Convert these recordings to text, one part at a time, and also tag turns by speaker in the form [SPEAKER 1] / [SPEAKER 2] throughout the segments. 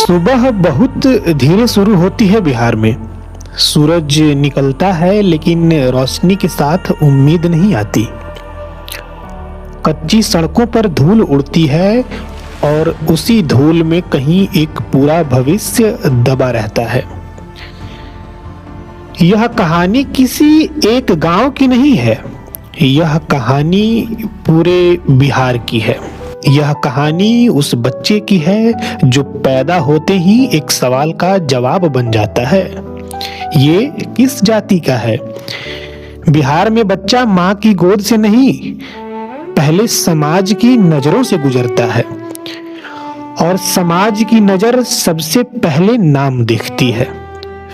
[SPEAKER 1] सुबह बहुत धीरे शुरू होती है बिहार में। सूरज निकलता है लेकिन रोशनी के साथ उम्मीद नहीं आती। कच्ची सड़कों पर धूल उड़ती है और उसी धूल में कहीं एक पूरा भविष्य दबा रहता है। यह कहानी किसी एक गांव की नहीं है, यह कहानी पूरे बिहार की है। यह कहानी उस बच्चे की है जो पैदा होते ही एक सवाल का जवाब बन जाता है। ये किस जाति का है? बिहार में बच्चा माँ की गोद से नहीं, पहले समाज की नजरों से गुजरता है और समाज की नजर सबसे पहले नाम देखती है,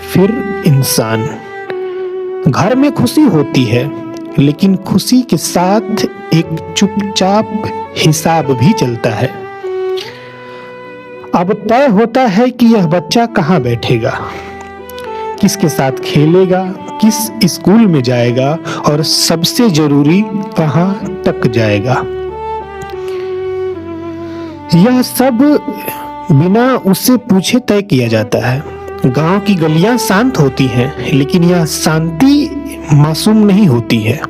[SPEAKER 1] फिर इंसान। घर में खुशी होती है लेकिन खुशी के साथ एक चुपचाप हिसाब भी चलता है। अब तय होता है कि यह बच्चा कहाँ बैठेगा, किसके साथ खेलेगा, किस स्कूल में जाएगा और सबसे जरूरी कहाँ तक जाएगा। यह सब बिना उससे पूछे तय किया जाता है। गांव की गलियां शांत होती हैं लेकिन यह शांति मासूम नहीं होती है,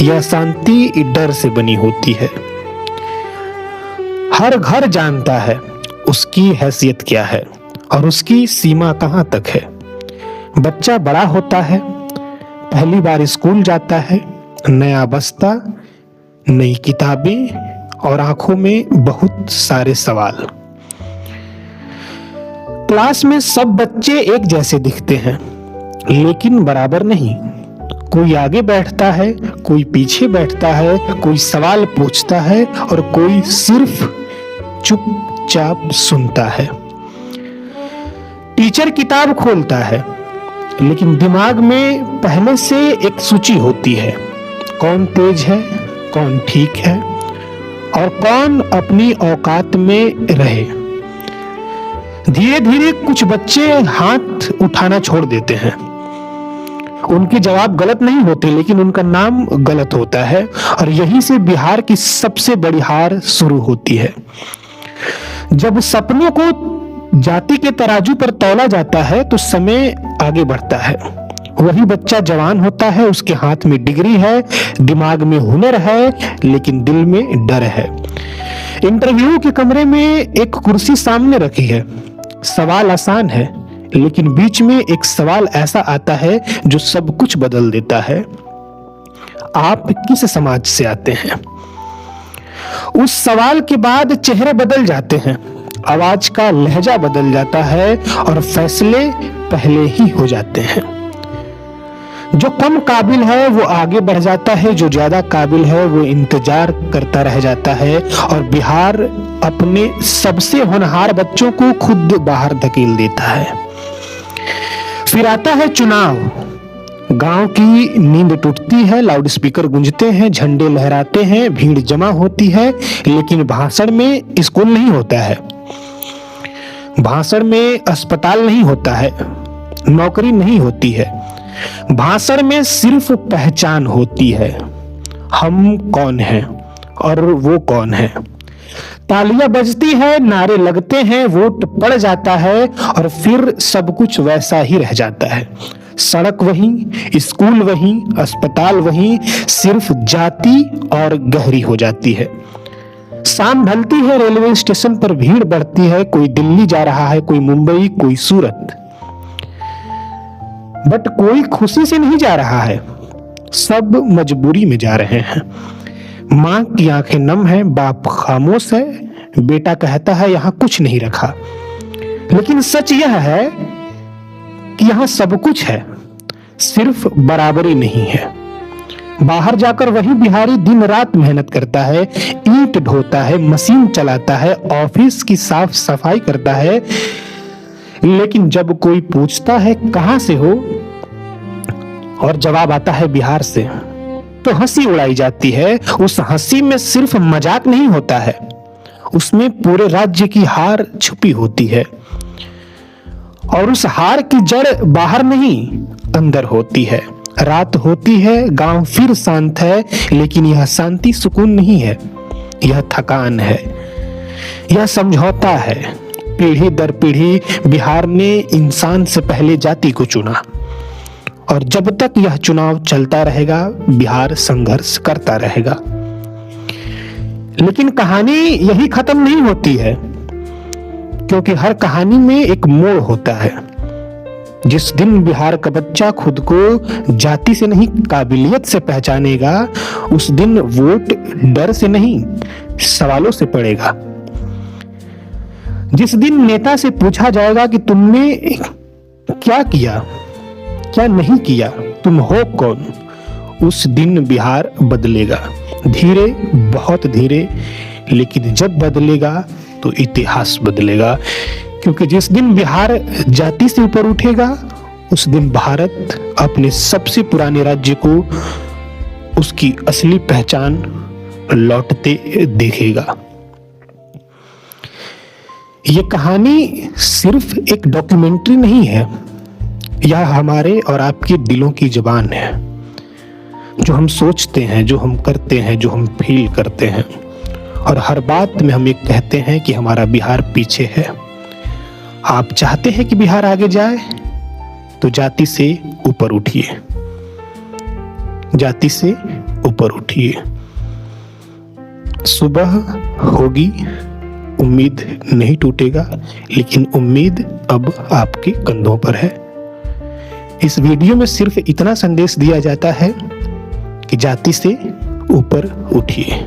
[SPEAKER 1] यह शांति डर से बनी होती है। हर घर जानता है उसकी हैसियत क्या है और उसकी सीमा कहां तक है। बच्चा बड़ा होता है, पहली बार स्कूल जाता है, नया बस्ता, नई किताबें और आंखों में बहुत सारे सवाल। क्लास में सब बच्चे एक जैसे दिखते हैं लेकिन बराबर नहीं। कोई आगे बैठता है, कोई पीछे बैठता है, कोई सवाल पूछता है और कोई सिर्फ चुपचाप सुनता है। टीचर किताब खोलता है लेकिन दिमाग में पहले से एक सूची होती है, कौन तेज है, कौन ठीक है और कौन अपनी औकात में रहे। धीरे धीरे कुछ बच्चे हाथ उठाना छोड़ देते हैं। उनके जवाब गलत नहीं होते लेकिन उनका नाम गलत होता है और यहीं से बिहार की सबसे बड़ी हार शुरू होती है। जब सपनों को जाति के तराजू पर तौला जाता है तो समय आगे बढ़ता है। वही बच्चा जवान होता है, उसके हाथ में डिग्री है, दिमाग में हुनर है लेकिन दिल में डर है। इंटरव्यू के कमरे में एक कुर्सी सामने रखी है, सवाल आसान है लेकिन बीच में एक सवाल ऐसा आता है जो सब कुछ बदल देता है। आप किस समाज से आते हैं? उस सवाल के बाद चेहरे बदल जाते हैं, आवाज का लहजा बदल जाता है और फैसले पहले ही हो जाते हैं। जो कम काबिल है वो आगे बढ़ जाता है, जो ज्यादा काबिल है वो इंतजार करता रह जाता है और बिहार अपने सबसे होनहार बच्चों को खुद बाहर धकेल देता है। फिर आता है चुनाव। गांव की नींद टूटती है, लाउडस्पीकर गूंजते हैं, झंडे लहराते हैं, भीड़ जमा होती है लेकिन भाषण में स्कूल नहीं होता है, भाषण में अस्पताल नहीं होता है, नौकरी नहीं होती है। भाषण में सिर्फ पहचान होती है, हम कौन हैं और वो कौन है। तालियां बजती है, नारे लगते हैं, वोट पड़ जाता है और फिर सब कुछ वैसा ही रह जाता है। सड़क वहीं, स्कूल वहीं, अस्पताल वहीं, सिर्फ जाति और गहरी हो जाती है। शाम ढलती है, रेलवे स्टेशन पर भीड़ बढ़ती है, कोई दिल्ली जा रहा है, कोई मुंबई, कोई सूरत। बट कोई खुशी से नहीं जा रहा है, सब मजबूरी में जा रहे हैं। माँ की आंखें नम है, बाप खामोश है, बेटा कहता है यहाँ कुछ नहीं रखा। लेकिन सच यह है कि यहाँ सब कुछ है, सिर्फ बराबरी नहीं है। बाहर जाकर वही बिहारी दिन रात मेहनत करता है, ईंट ढोता है, मशीन चलाता है, ऑफिस की साफ सफाई करता है, लेकिन जब कोई पूछता है कहां से हो और जवाब आता है बिहार से, तो हंसी उड़ाई जाती है। उस हंसी में सिर्फ मजाक नहीं होता है, उसमें पूरे राज्य की हार छुपी होती है और उस हार की जड़ बाहर नहीं अंदर होती है। रात होती है, गांव फिर शांत है, लेकिन यह शांति सुकून नहीं है, यह थकान है, यह समझौता है, पीढ़ी दर पीढ़ी बिहार ने इंसान से पहले जाति को चुना, और जब तक यह चुनाव चलता रहेगा बिहार संघर्ष करता रहेगा। लेकिन कहानी यही खत्म नहीं होती है, क्योंकि हर कहानी में एक मोड़ होता है। जिस दिन बिहार का बच्चा खुद को जाति से नहीं काबिलियत से पहचानेगा, उस दिन वोट डर से नहीं सवालों से पड़ेगा। जिस दिन नेता से पूछा जाएगा कि तुमने क्या किया, क्या नहीं किया, तुम हो कौन, उस दिन बिहार बदलेगा। धीरे, बहुत धीरे, लेकिन जब बदलेगा तो इतिहास बदलेगा। क्योंकि जिस दिन बिहार जाति से ऊपर उठेगा, उस दिन भारत अपने सबसे पुराने राज्य को उसकी असली पहचान लौटते देखेगा। ये कहानी सिर्फ एक डॉक्यूमेंट्री नहीं है, यह हमारे और आपके दिलों की जुबान है। जो हम सोचते हैं, जो हम करते हैं, जो हम फील करते हैं, और हर बात में हम ये कहते हैं कि हमारा बिहार पीछे है। आप चाहते हैं कि बिहार आगे जाए, तो जाति से ऊपर उठिए, जाति से ऊपर उठिए। सुबह होगी, उम्मीद नहीं टूटेगा, लेकिन उम्मीद अब आपके कंधों पर है। इस वीडियो में सिर्फ इतना संदेश दिया जाता है कि जाति से ऊपर उठिए।